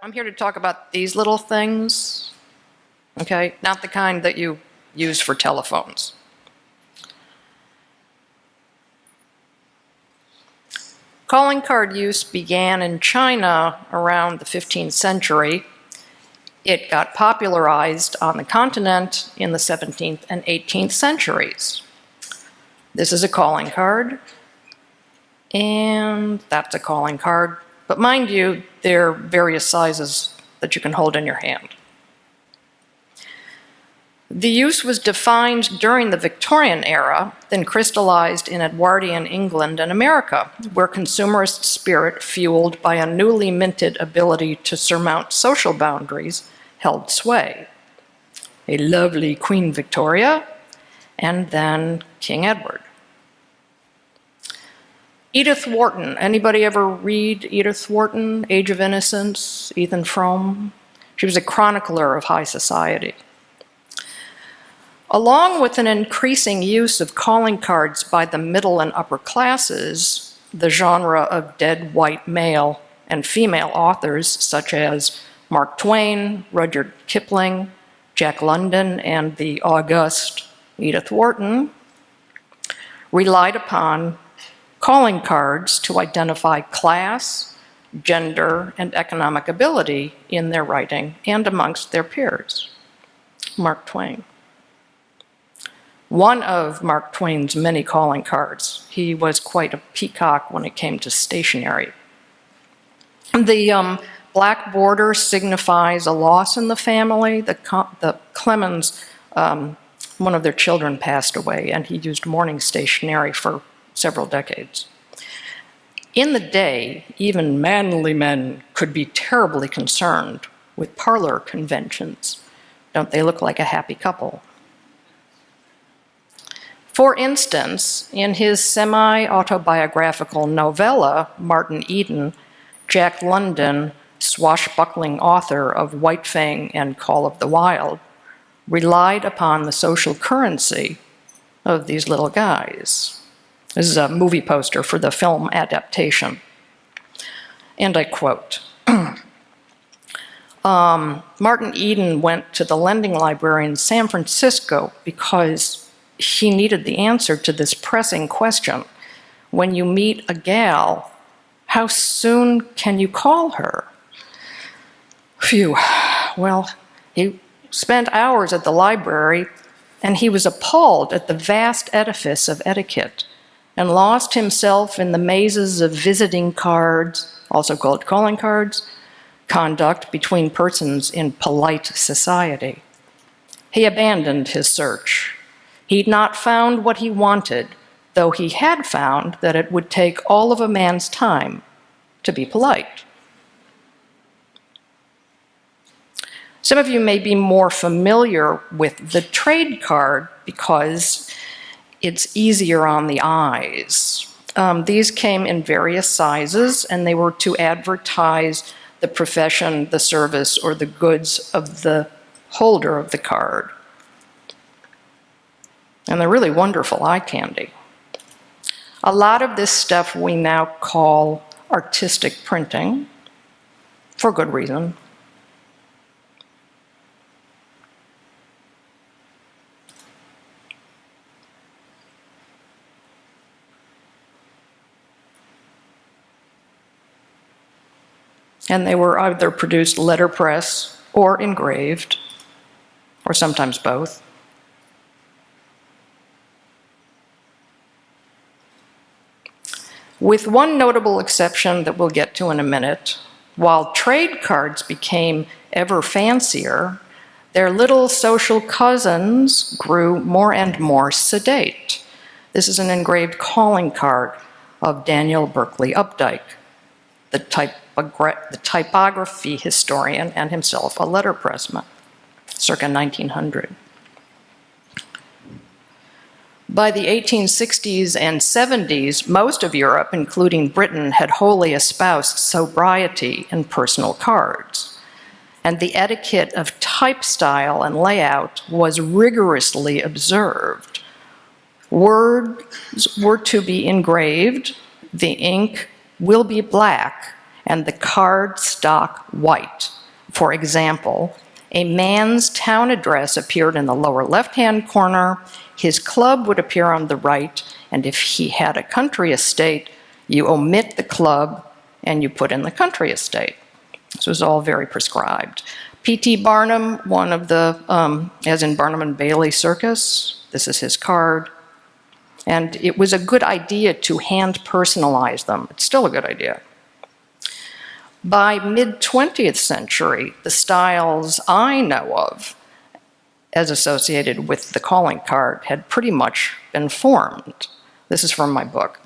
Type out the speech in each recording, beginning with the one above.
I'm here to talk about these little things, okay? Not the kind that you use for telephones. Calling card use began in China around the 15th century. It got popularized on the continent in the 17th and 18th centuries. This is a calling card, and that's a calling card. But mind you, there are various sizes that you can hold in your hand. The use was defined during the Victorian-Era, then crystallized in Edwardian England and America, where consumerist spirit, fueled by a newly minted ability to surmount social boundaries, held sway. A lovely Queen Victoria, and then King Edward. Edith Wharton. Anybody ever read Edith Wharton, Age of Innocence, Ethan Frome? She was a chronicler of high society. Along with an increasing use of calling cards by the middle and upper classes, the genre of dead white male and female authors such as Mark Twain, Rudyard Kipling, Jack London, and the august Edith Wharton relied upon calling cards to identify class, gender, and economic ability in their writing and amongst their peers. Mark Twain. One of Mark Twain's many calling cards. He was quite a peacock when it came to stationery. The black border signifies a loss in the family. The Clemens, one of their children passed away, and he used mourning stationery for several decades. In the day, even manly men could be terribly concerned with parlor conventions. Don't they look like a happy couple? For instance, in his semi-autobiographical novella, Martin Eden, Jack London, swashbuckling author of White Fang and Call of the Wild, relied upon the social currency of these little guys. This is a movie poster for the film adaptation. And I quote, Martin Eden went to the lending library in San Francisco because he needed the answer to this pressing question. When you meet a gal, how soon can you call her? Phew. Well, he spent hours at the library, and he was appalled at the vast edifice of etiquette, and lost himself in the mazes of visiting cards, also called calling cards, conduct between persons in polite society. He abandoned his search. He'd not found what he wanted, though he had found that it would take all of a man's time to be polite. Some of you may be more familiar with the trade card because it's easier on the eyes. These came in various sizes, and they were to advertise the profession, the service, or the goods of the holder of the card. And they're really wonderful eye candy. A lot of this stuff we now call artistic printing, for good reason. And they were either produced letterpress or engraved, or sometimes both. With one notable exception that we'll get to in a minute, while trade cards became ever fancier, their little social cousins grew more and more sedate. This is an engraved calling card of Daniel Berkeley Updike, the typography historian and himself a letterpressman, circa 1900. By the 1860s and 70s, most of Europe, including Britain, had wholly espoused sobriety in personal cards. And the etiquette of type style and layout was rigorously observed. Words were to be engraved, the ink will be black, and the card stock white. For example, a man's town address appeared in the lower left-hand corner, his club would appear on the right, and if he had a country estate, you omit the club and you put in the country estate. This was all very prescribed. P.T. Barnum, one of the, as in Barnum and Bailey Circus, this is his card. And it was a good idea to hand personalize them. It's still a good idea. By mid-20th century, the styles I know of as associated with the calling card had pretty much been formed. This is from my book.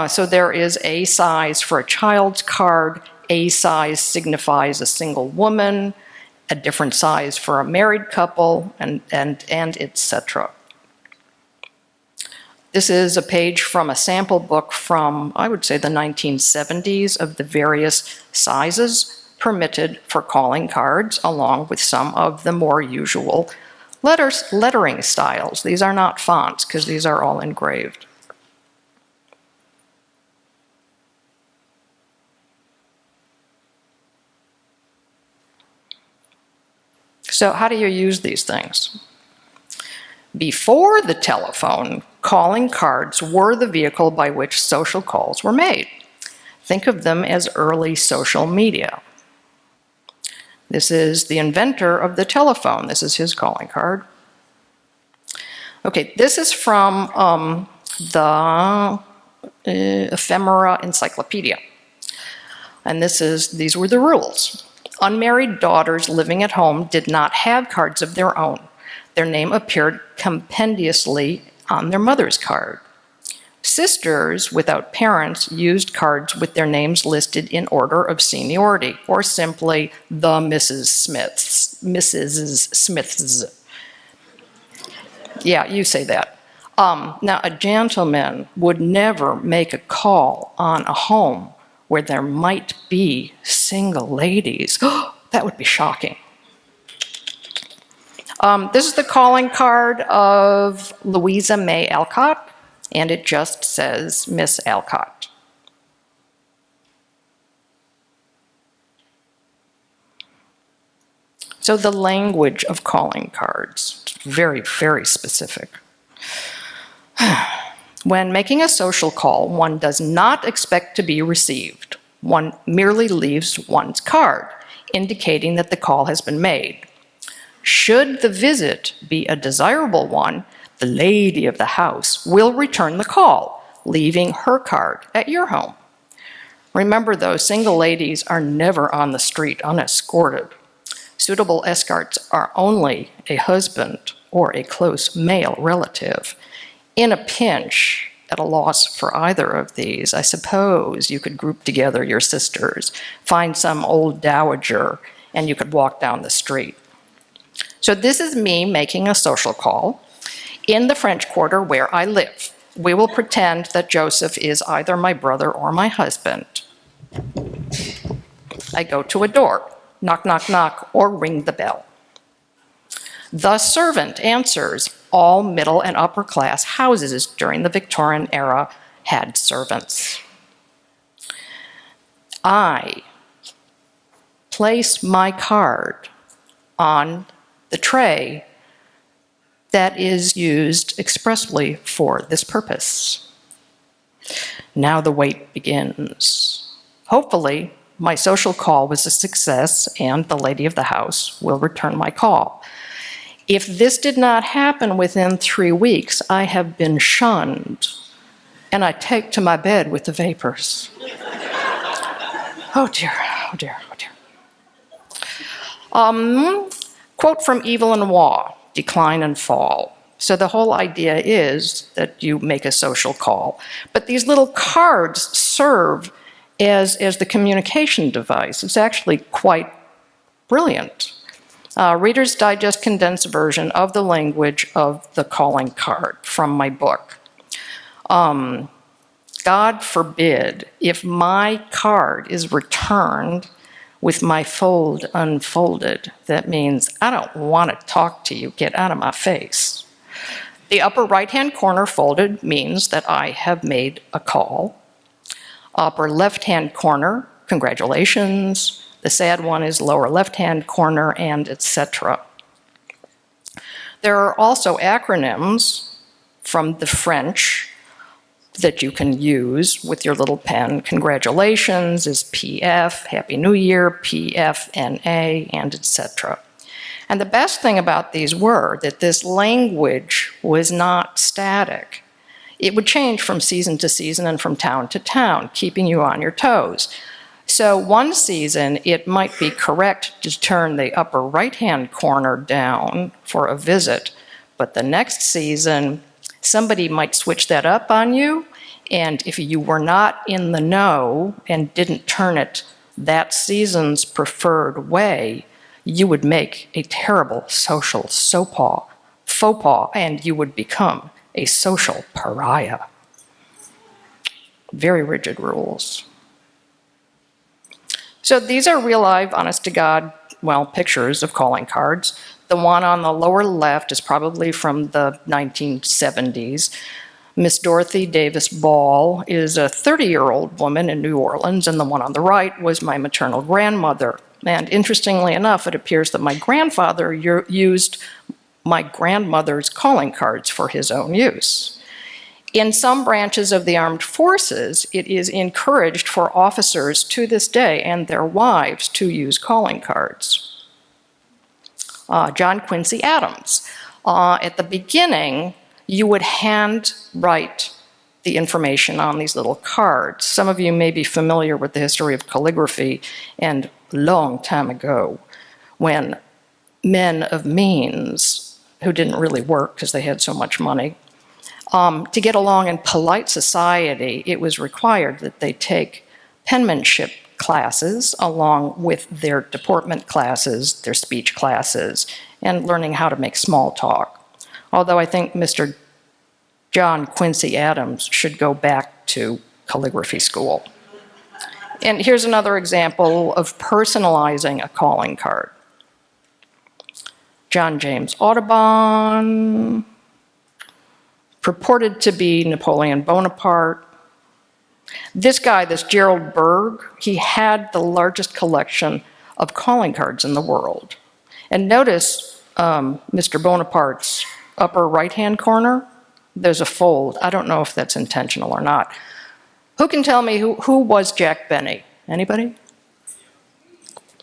So there is a size for a child's card, a size signifies a single woman, a different size for a married couple, and etc. This is a page from a sample book from, I would say, the 1970s of the various sizes permitted for calling cards, along with some of the more usual lettering styles. These are not fonts, because these are all engraved. So how do you use these things? Before the telephone, calling cards were the vehicle by which social calls were made. Think of them as early social media. This is the inventor of the telephone. This is his calling card. Okay, this is from the Ephemera Encyclopedia. And these were the rules. Unmarried daughters living at home did not have cards of their own. Their name appeared compendiously on their mother's card. Sisters without parents used cards with their names listed in order of seniority, or simply the Mrs. Smiths. Yeah, you say that. Now, a gentleman would never make a call on a home where there might be single ladies. That would be shocking. This is the calling card of Louisa May Alcott, and it just says Miss Alcott. So the language of calling cards, very, very specific. When making a social call, one does not expect to be received. One merely leaves one's card, indicating that the call has been made. Should the visit be a desirable one, the lady of the house will return the call, leaving her card at your home. Remember, though, single ladies are never on the street unescorted. Suitable escorts are only a husband or a close male relative. In a pinch, at a loss for either of these, I suppose you could group together your sisters, find some old dowager, and you could walk down the street. So this is me making a social call in the French Quarter where I live. We will pretend that Joseph is either my brother or my husband. I go to a door, knock, knock, knock, or ring the bell. The servant answers. All middle and upper class houses during the Victorian-Era had servants. I place my card on the tray that is used expressly for this purpose. Now the wait begins. Hopefully, my social call was a success and the lady of the house will return my call. If this did not happen within 3 weeks, I have been shunned, and I take to my bed with the vapors. Oh dear, oh dear, oh dear. Quote from Evil and Waugh, Decline and Fall. So the whole idea is that you make a social call, but these little cards serve as the communication device. It's actually quite brilliant. Reader's Digest condensed version of the language of the calling card from my book. God forbid if my card is returned with my fold unfolded. That means I don't want to talk to you, get out of my face. The upper right-hand corner folded means that I have made a call. Upper left-hand corner congratulations. The sad one is lower left-hand corner, and etc. There are also acronyms from the French that you can use with your little pen. Congratulations is PF, Happy New Year, PFNA, and etc. And the best thing about these were that this language was not static. It would change from season to season and from town to town, keeping you on your toes. So one season, it might be correct to turn the upper right-hand corner down for a visit, but the next season, somebody might switch that up on you, and if you were not in the know and didn't turn it that season's preferred way, you would make a terrible social faux pas, and you would become a social pariah. Very rigid rules. So these are real live, honest to God, well, pictures of calling cards. The one on the lower left is probably from the 1970s. Miss Dorothy Davis Ball is a 30-year-old woman in New Orleans, and the one on the right was my maternal grandmother. And interestingly enough, it appears that my grandfather used my grandmother's calling cards for his own use. In some branches of the armed forces, it is encouraged for officers to this day and their wives to use calling cards. John Quincy Adams. At the beginning, you would hand write the information on these little cards. Some of you may be familiar with the history of calligraphy, and long time ago, when men of means, who didn't really work because they had so much money, to get along in polite society, it was required that they take penmanship classes along with their deportment classes, their speech classes, and learning how to make small talk. Although I think Mr. John Quincy Adams should go back to calligraphy school. And here's another example of personalizing a calling card. John James Audubon, purported to be Napoleon Bonaparte. This guy, this Gerald Berg, he had the largest collection of calling cards in the world. And notice Mr. Bonaparte's upper right-hand corner, there's a fold. I don't know if that's intentional or not. Who can tell me who was Jack Benny? Anybody?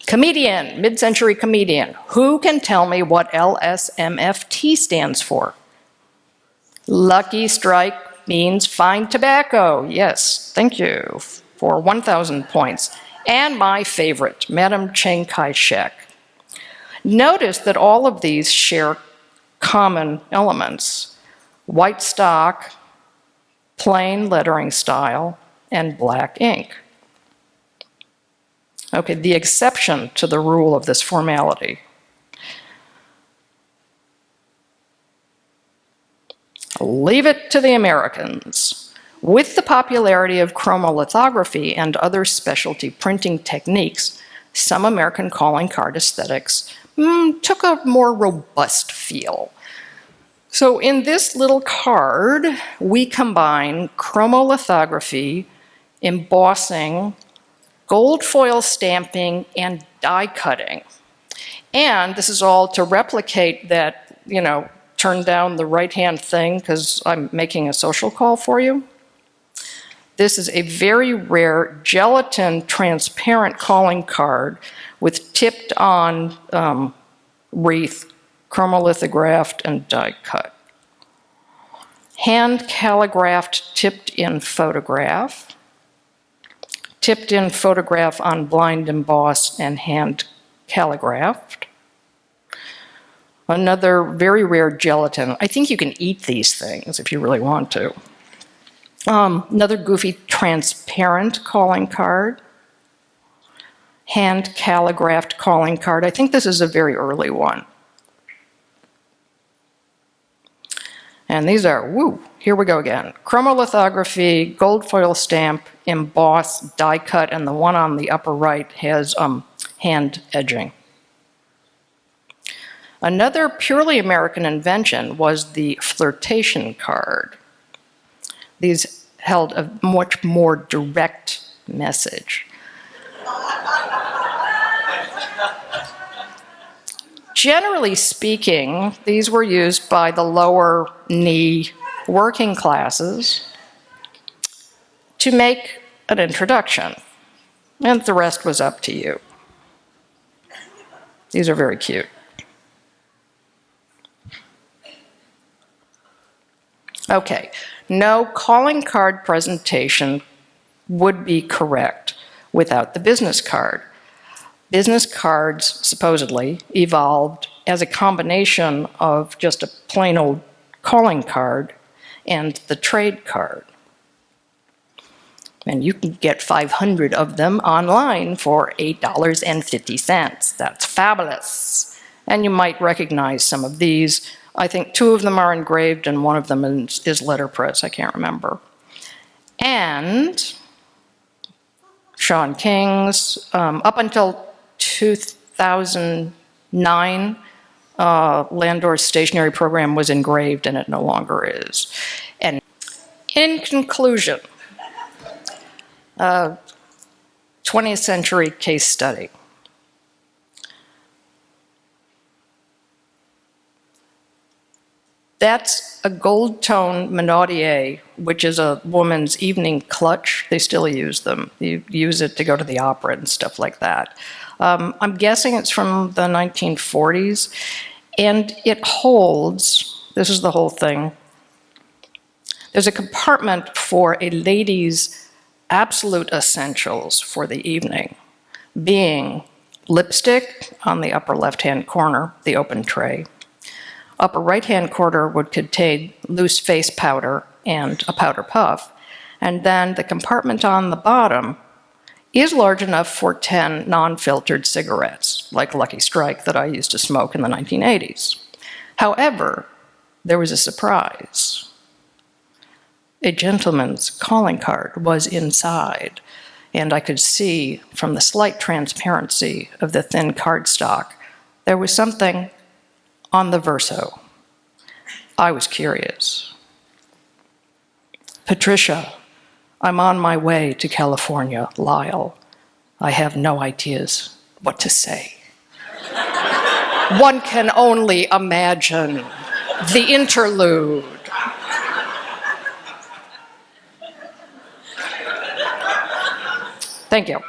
Comedian, mid-century comedian. Who can tell me what LSMFT stands for? Lucky Strike means fine tobacco. Yes, thank you for 1,000 points. And my favorite, Madame Chiang Kai-shek. Notice that all of these share common elements: white stock, plain lettering style, and black ink. Okay, the exception to the rule of this formality. Leave it to the Americans. With the popularity of chromolithography and other specialty printing techniques, some American calling card aesthetics took a more robust feel. So in this little card, we combine chromolithography, embossing, gold foil stamping, and die cutting. And this is all to replicate that, turn down the right-hand thing because I'm making a social call for you. This is a very rare gelatin transparent calling card with tipped on wreath, chromolithographed and die cut. Hand calligraphed tipped in photograph. Tipped in photograph on blind embossed and hand calligraphed. Another very rare gelatin. I think you can eat these things if you really want to. Another goofy transparent calling card. Hand calligraphed calling card. I think this is a very early one. And these are, here we go again. Chromolithography, gold foil stamp, emboss, die cut, and the one on the upper right has hand edging. Another purely American invention was the flirtation card. These held a much more direct message. Generally speaking, these were used by the lower knee working classes to make an introduction, and the rest was up to you. These are very cute. Okay, no calling card presentation would be correct without the business card. Business cards supposedly evolved as a combination of just a plain old calling card and the trade card. And you can get 500 of them online for $8.50. That's fabulous. And you might recognize some of these. I think 2 of them are engraved and 1 of them is letterpress. I can't remember. And Sean King's, up until 2009, Landor's stationery program was engraved, and it no longer is. And in conclusion, 20th century case study. That's a gold tone Minaudier, which is a woman's evening clutch. They still use them. You use it to go to the opera and stuff like that. I'm guessing it's from the 1940s, and it holds, this is the whole thing, there's a compartment for a lady's absolute essentials for the evening, being lipstick on the upper left-hand corner, the open tray. Upper right-hand corner would contain loose face powder and a powder puff, and then the compartment on the bottom is large enough for 10 non-filtered cigarettes, like Lucky Strike that I used to smoke in the 1980s. However, there was a surprise. A gentleman's calling card was inside, and I could see from the slight transparency of the thin cardstock, there was something on the verso. I was curious. Patricia, I'm on my way to California, Lyle. I have no ideas what to say. One can only imagine the interlude. Thank you.